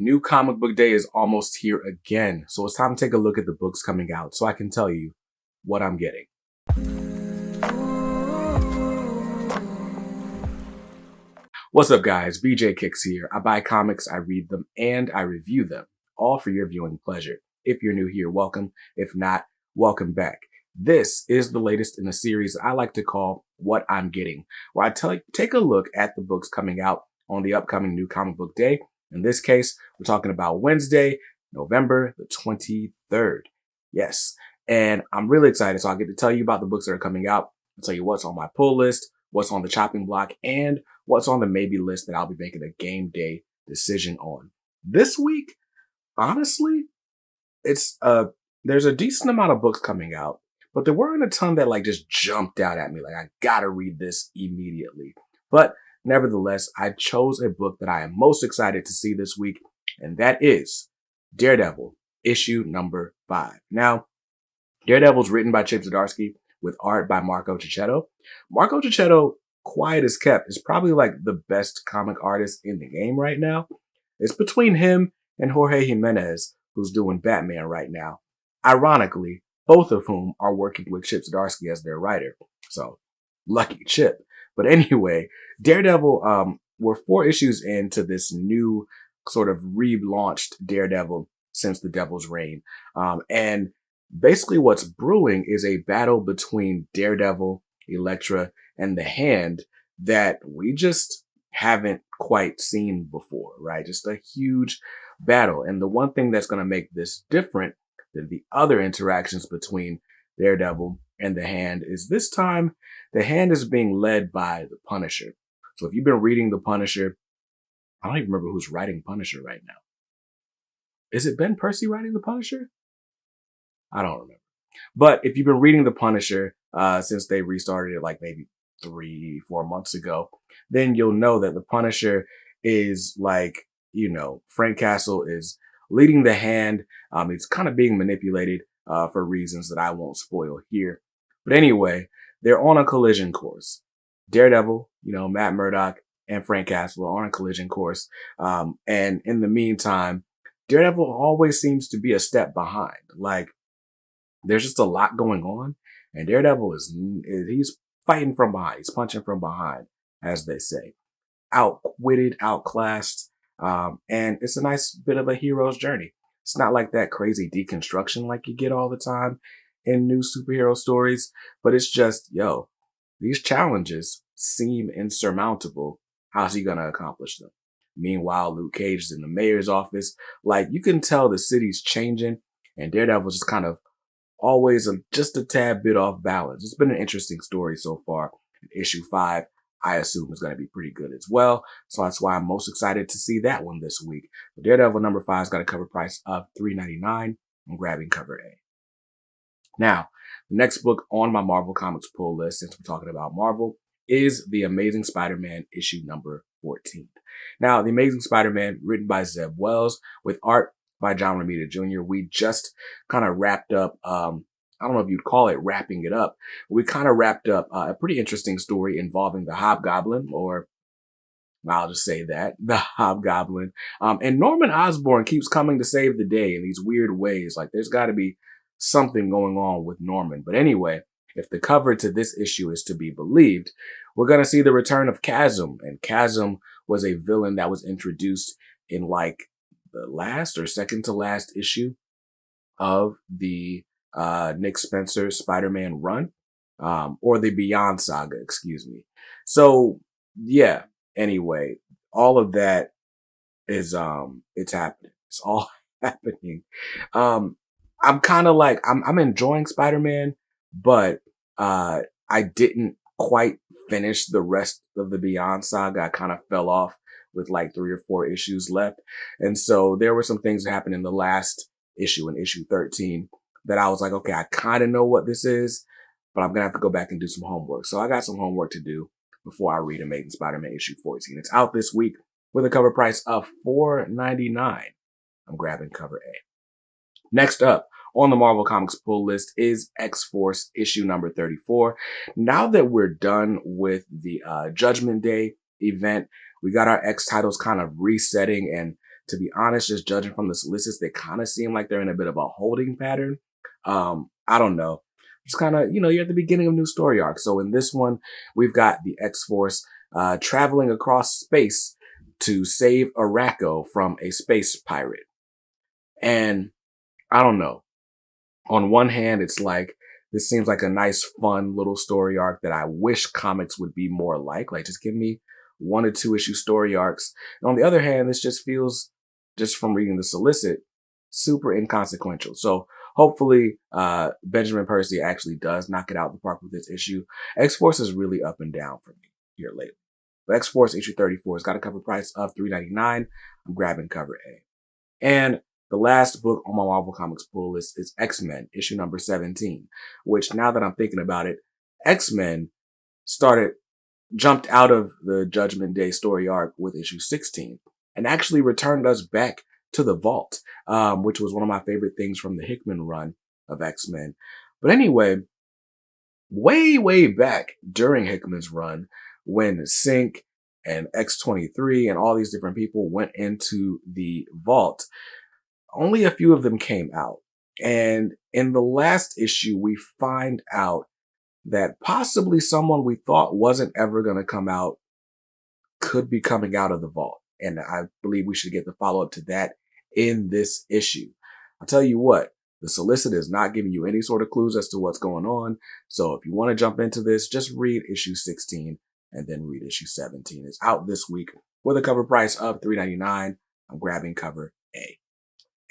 New comic book day is almost here again, so it's time to take a look at the books coming out so I can tell you what I'm getting. What's up, guys? BJ Kicks here. I buy comics, I read them, and I review them, all for your viewing pleasure. If you're new here, welcome. If not, welcome back. This is the latest in a series I like to call What I'm Getting, where I take a look at the books coming out on the upcoming New Comic Book Day. In this case, we're talking about Wednesday, November the 23rd. Yes, and I'm really excited, so I'll get to tell you about the books that are coming out. I'll tell you what's on my pull list, what's on the chopping block, and what's on the maybe list that I'll be making a game day decision on. This week, honestly, there's a decent amount of books coming out, but there weren't a ton that just jumped out at me. I gotta read this immediately. But nevertheless, I chose a book that I am most excited to see this week, and that is Daredevil, issue number 5. Now, Daredevil's written by Chip Zdarsky with art by Marco Checchetto. Marco Checchetto, quiet as kept, is probably the best comic artist in the game right now. It's between him and Jorge Jimenez, who's doing Batman right now. Ironically, both of whom are working with Chip Zdarsky as their writer. So, lucky Chip. But anyway, Daredevil, we're 4 issues into this new sort of relaunched Daredevil since the Devil's Reign. And basically what's brewing is a battle between Daredevil, Elektra, and the Hand that we just haven't quite seen before, right? Just a huge battle. And the one thing that's going to make this different than the other interactions between Daredevil and the Hand is this time the Hand is being led by the Punisher. So if you've been reading the Punisher, I don't even remember who's writing Punisher right now. Is it Ben Percy writing the Punisher? I don't remember. But if you've been reading the Punisher since they restarted it maybe 3-4 months ago, then you'll know that the Punisher is Frank Castle is leading the Hand. It's kind of being manipulated for reasons that I won't spoil here. But anyway, they're on a collision course. Daredevil, Matt Murdock and Frank Castle are on a collision course. And in the meantime, Daredevil always seems to be a step behind. There's just a lot going on, and Daredevil he's fighting from behind. He's punching from behind, as they say. Outwitted, outclassed, and it's a nice bit of a hero's journey. It's not like that crazy deconstruction like you get all the time in new superhero stories, but it's just, these challenges seem insurmountable. How's he gonna accomplish them? Meanwhile, Luke Cage is in the mayor's office. You can tell the city's changing, and Daredevil's just kind of always just a tad bit off balance. It's been an interesting story so far. Issue 5, I assume, is going to be pretty good as well. So that's why I'm most excited to see that one this week. But Daredevil number 5's got a cover price of $3.99. I'm grabbing cover A. Now, the next book on my Marvel Comics pull list, since we're talking about Marvel, is The Amazing Spider-Man issue number 14. Now, The Amazing Spider-Man, written by Zeb Wells, with art by John Romita Jr. We just kind of wrapped up, I don't know if you'd call it wrapping it up. We kind of wrapped up a pretty interesting story involving the Hobgoblin, or I'll just say that, the Hobgoblin. And Norman Osborn keeps coming to save the day in these weird ways. There's got to be something going on with Norman. But anyway, if the cover to this issue is to be believed, we're going to see the return of Chasm. And Chasm was a villain that was introduced in the last or second to last issue of the Nick Spencer Spider-Man run, or the Beyond Saga, excuse me. So yeah, anyway, all of that is, it's happening. It's all happening. I'm kind of I'm enjoying Spider-Man, but I didn't quite finish the rest of the Beyond Saga. I kind of fell off with 3 or 4 issues left. And so there were some things that happened in the last issue, in issue 13, that I was okay, I kind of know what this is, but I'm going to have to go back and do some homework. So I got some homework to do before I read Amazing Spider-Man issue 14. It's out this week with a cover price of $4.99. I'm grabbing cover A. Next up on the Marvel Comics pull list is X-Force issue number 34. Now that we're done with the Judgment Day event, we got our X titles kind of resetting, and to be honest, just judging from the solicits, they kind of seem like they're in a bit of a holding pattern. I don't know. Just kind of, you're at the beginning of new story arc. So in this one, we've got the X-Force traveling across space to save Araco from a space pirate. And I don't know. On one hand, it's like, this seems like a nice, fun little story arc that I wish comics would be more like. Like, just give me 1 or 2 issue story arcs. And on the other hand, this just feels, just from reading the solicit, super inconsequential. So hopefully, Benjamin Percy actually does knock it out of the park with this issue. X-Force is really up and down for me here lately. But X-Force issue 34 has got a cover price of $3.99. I'm grabbing cover A. And the last book on my Marvel Comics pull list is X-Men, issue number 17, which, now that I'm thinking about it, X-Men jumped out of the Judgment Day story arc with issue 16 and actually returned us back to the vault, which was one of my favorite things from the Hickman run of X-Men. But anyway, way back during Hickman's run, when Sync and X-23 and all these different people went into the vault, only a few of them came out. And in the last issue, we find out that possibly someone we thought wasn't ever going to come out could be coming out of the vault. And I believe we should get the follow-up to that in this issue. I'll tell you what, the solicit is not giving you any sort of clues as to what's going on. So if you want to jump into this, just read issue 16 and then read issue 17. It's out this week with a cover price of $3.99. I'm grabbing cover A.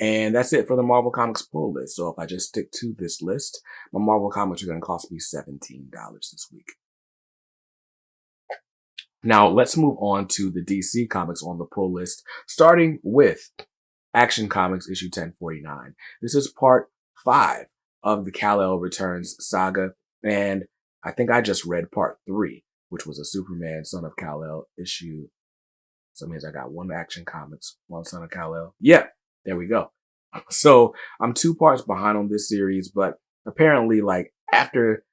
And that's it for the Marvel Comics pull list. So if I just stick to this list, my Marvel Comics are going to cost me $17 this week. Now let's move on to the DC Comics on the pull list, starting with Action Comics issue 1049. This is part 5 of the Kal-El Returns saga. And I think I just read part 3, which was a Superman Son of Kal-El issue. So it means I got 1 Action Comics, 1 Son of Kal-El. Yeah. There we go. So I'm 2 parts behind on this series, but apparently, like, after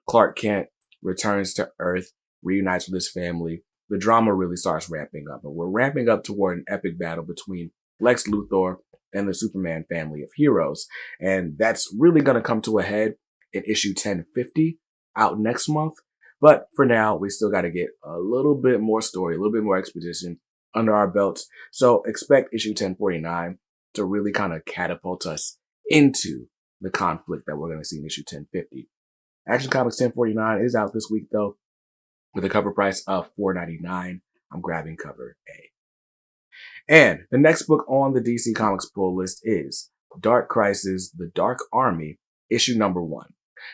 Clark Kent returns to Earth, reunites with his family, the drama really starts ramping up. And we're ramping up toward an epic battle between Lex Luthor and the Superman family of heroes. And that's really going to come to a head in issue 1050 out next month. But for now, we still got to get a little bit more story, a little bit more exposition under our belts. So expect issue 1049 to really kind of catapult us into the conflict that we're going to see in issue 1050. Action Comics 1049 is out this week, though, with a cover price of $4.99. I'm grabbing cover A. And the next book on the DC Comics pull list is Dark Crisis, The Dark Army, issue number 1.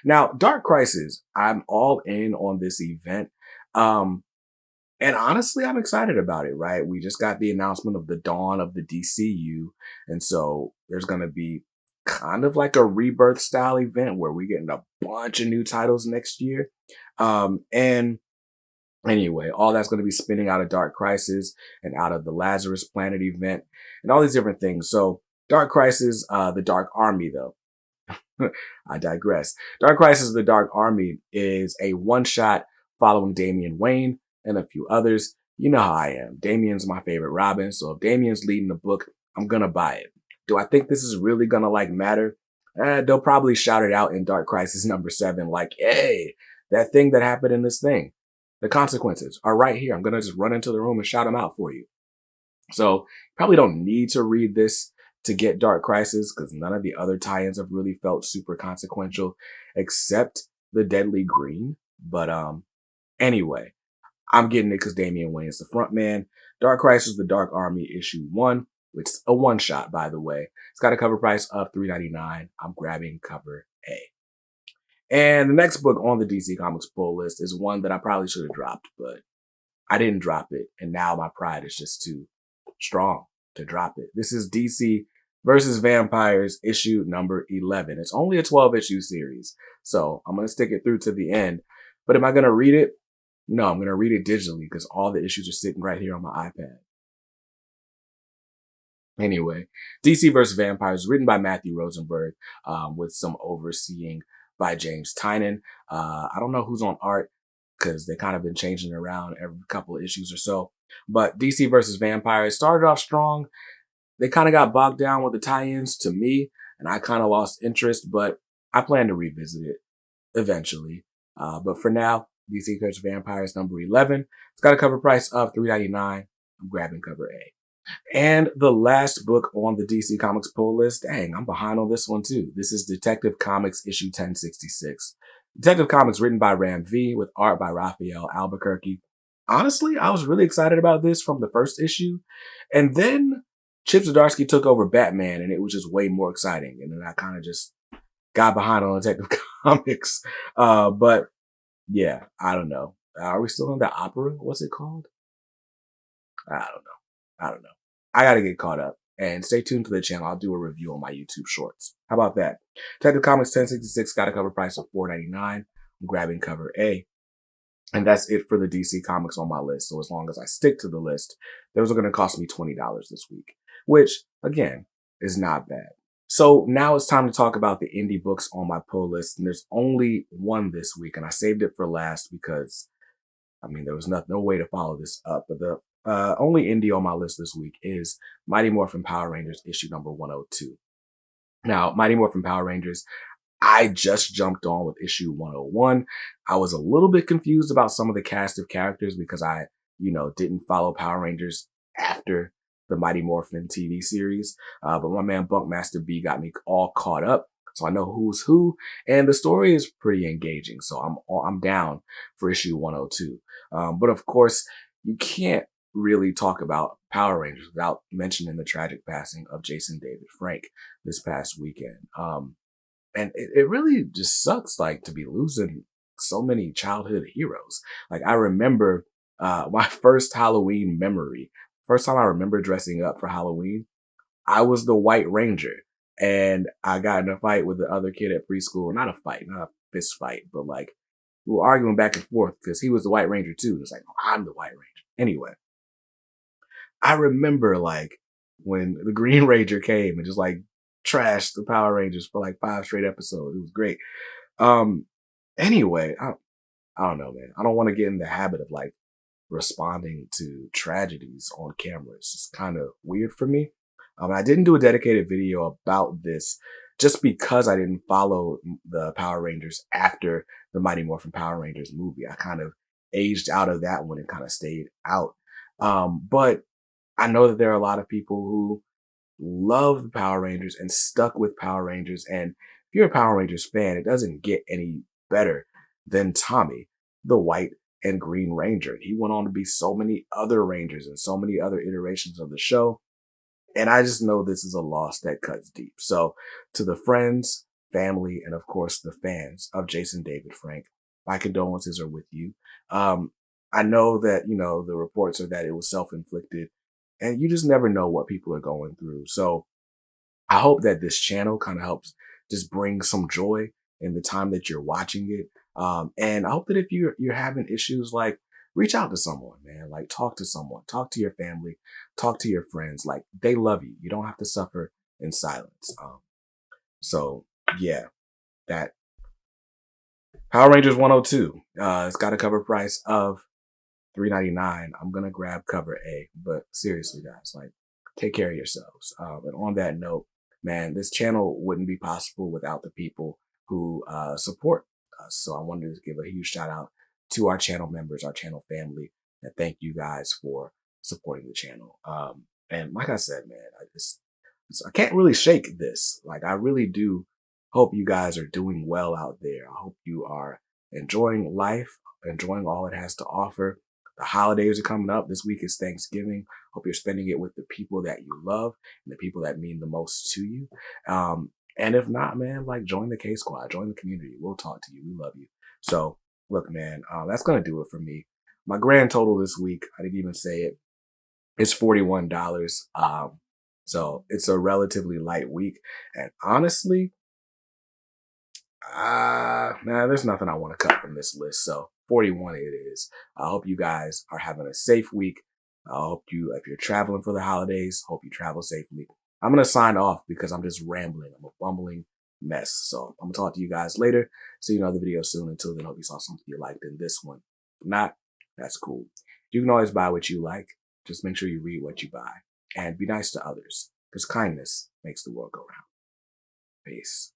Now, Dark Crisis, I'm all in on this event. And honestly, I'm excited about it, right? We just got the announcement of the dawn of the DCU. And so there's going to be kind of like a rebirth style event where we're getting a bunch of new titles next year. And anyway, all that's going to be spinning out of Dark Crisis and out of the Lazarus Planet event and all these different things. So Dark Crisis, the Dark Army, though. I digress. Dark Crisis, the Dark Army is a one-shot following Damian Wayne and a few others. You know how I am. Damian's my favorite Robin, so if Damian's leading the book, I'm gonna buy it. Do I think this is really gonna matter? They'll probably shout it out in Dark Crisis number 7, like, hey, that thing that happened in this thing, the consequences are right here. I'm gonna just run into the room and shout them out for you. So probably don't need to read this to get Dark Crisis, because none of the other tie-ins have really felt super consequential, except the Deadly Green. But anyway, I'm getting it because Damian Wayne is the front man. Dark Crisis, The Dark Army, issue 1, which is a one-shot, by the way. It's got a cover price of $3.99. I'm grabbing cover A. And the next book on the DC Comics pull list is one that I probably should have dropped, but I didn't drop it. And now my pride is just too strong to drop it. This is DC versus Vampires, issue number 11. It's only a 12-issue series, so I'm going to stick it through to the end. But am I going to read it? No, I'm going to read it digitally because all the issues are sitting right here on my iPad. Anyway, DC vs. Vampires, written by Matthew Rosenberg, with some overseeing by James Tynion. I don't know who's on art because they kind of been changing around every couple of issues or so. But DC versus Vampires started off strong. They kind of got bogged down with the tie-ins to me, and I kind of lost interest, but I plan to revisit it eventually. But for now, DC versus Vampires number 11. It's got a cover price of $3.99. I'm grabbing cover A. And the last book on the DC Comics pull list, dang, I'm behind on this one too. This is Detective Comics issue 1066. Detective Comics written by Ram V with art by Raphael Albuquerque. Honestly, I was really excited about this from the first issue. And then Chip Zdarsky took over Batman and it was just way more exciting. And then I kind of just got behind on Detective Comics. But yeah, I don't know. Are we still in the opera? What's it called? I don't know. I gotta get caught up. And stay tuned to the channel. I'll do a review on my YouTube shorts. How about that? Detective Comics 1066 got a cover price of $4.99. I'm grabbing cover A. And that's it for the DC Comics on my list. So as long as I stick to the list, those are going to cost me $20 this week, which again is not bad. So now it's time to talk about the indie books on my pull list. And there's only one this week, and I saved it for last because, I mean, there was no way to follow this up. But the only indie on my list this week is Mighty Morphin Power Rangers issue number 102. Now, Mighty Morphin Power Rangers, I just jumped on with issue 101. I was a little bit confused about some of the cast of characters because I, didn't follow Power Rangers after the Mighty Morphin TV series. But my man Bunkmaster B got me all caught up. So I know who's who, and the story is pretty engaging. So I'm down for issue 102. But of course, you can't really talk about Power Rangers without mentioning the tragic passing of Jason David Frank this past weekend. And it really just sucks, like, to be losing so many childhood heroes. Like, I remember my first Halloween memory. First time I remember dressing up for Halloween, I was the White Ranger. And I got in a fight with the other kid at preschool. Not a fist fight, but like, we were arguing back and forth because he was the White Ranger too. It's like, oh, I'm the White Ranger. Anyway, I remember like when the Green Ranger came and just like trashed the Power Rangers for like 5 straight episodes. It was great. Anyway, I don't know, man. I don't want to get in the habit of like responding to tragedies on camera. It's just kind of weird for me. I didn't do a dedicated video about this just because I didn't follow the Power Rangers after the Mighty Morphin Power Rangers movie. I kind of aged out of that one and kind of stayed out. But I know that there are a lot of people who love the Power Rangers and stuck with Power Rangers. And if you're a Power Rangers fan, it doesn't get any better than Tommy, the White and Green Ranger. He went on to be so many other Rangers and so many other iterations of the show. And I just know this is a loss that cuts deep. So to the friends, family, and of course the fans of Jason David Frank, my condolences are with you. I know that, the reports are that it was self-inflicted and you just never know what people are going through. So I hope that this channel kind of helps just bring some joy in the time that you're watching it. And I hope that if you're having issues, like, reach out to someone, man. Like, talk to someone, talk to your family, talk to your friends. Like, they love you. You don't have to suffer in silence. So yeah, that Power Rangers 102. It's got a cover price of $3.99. I'm gonna grab cover A. But seriously, guys, like, take care of yourselves. And on that note, man, this channel wouldn't be possible without the people who support us. So I wanted to give a huge shout out to our channel members, our channel family, and thank you guys for supporting the channel. And like I said, man, I can't really shake this. Like, I really do hope you guys are doing well out there. I hope you are enjoying life, enjoying all it has to offer. The holidays are coming up. This week is Thanksgiving. Hope you're spending it with the people that you love and the people that mean the most to you. And if not, man, like, join the K Squad, join the community. We'll talk to you. We love you. So look, man, that's going to do it for me. My grand total this week, I didn't even say it, it's $41. So it's a relatively light week. And honestly, there's nothing I want to cut from this list. So 41 it is. I hope you guys are having a safe week. I hope if you're traveling for the holidays, hope you travel safely. I'm going to sign off because I'm just rambling. I'm a bumbling mess. So I'm going to talk to you guys later. See you in another video soon. Until then, hope you saw something you liked in this one. If not, that's cool. You can always buy what you like. Just make sure you read what you buy and be nice to others because kindness makes the world go round. Peace.